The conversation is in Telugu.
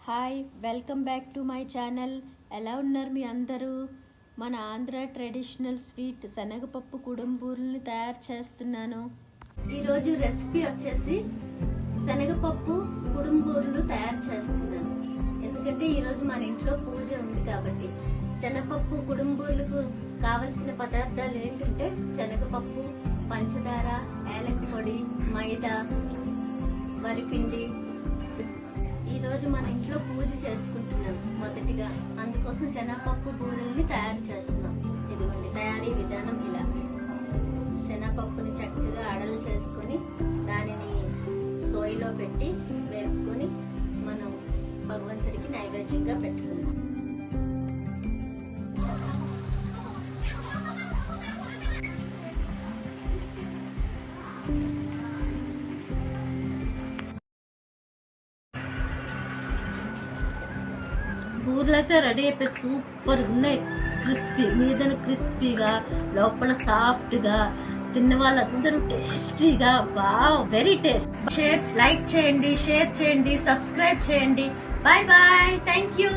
Hi welcome back to my channel. ఎలా ఉన్నారు మీ అందరూ? మన ఆంధ్ర ట్రెడిషనల్ స్వీట్ శనగపప్పు కుడుంబూరుల్ని తయారు చేస్తున్నాను. ఈరోజు రెసిపీ వచ్చేసి శనగపప్పు కుడుంబూరులు తయారు చేస్తున్నాను. ఎందుకంటే ఈరోజు మన ఇంట్లో పూజ ఉంది కాబట్టి. శనగపప్పు కుడుంబూరులకు కావలసిన పదార్థాలు ఏంటంటే శనగపప్పు, పంచదార, ఏలక పొడి, మైదా, వరిపిండి. ఈరోజు మన ఇంట్లో పూజ చేసుకుంటున్నాం మొదటిగా, అందుకోసం శనగపప్పు బూరెల్ని తయారు చేస్తున్నాం. ఇదిగోండి తయారీ విధానం ఇలా. శనగపప్పుని చక్కగా అడలు చేసుకుని దానిని సోయిలో పెట్టి వేపుకొని మనం భగవంతుడికి నైవేద్యంగా పెట్టుకున్నాం. బూరెలు అయితే రెడీ అయిపోయి సూపర్ ఉన్నాయి. క్రిస్పీగా లోపల సాఫ్ట్గా, తిన్న వాళ్ళందరూ టేస్టీగా. Wow, very taste. లైక్ చేయండి, షేర్ చేయండి, సబ్స్క్రైబ్ చేయండి. Bye bye, thank you.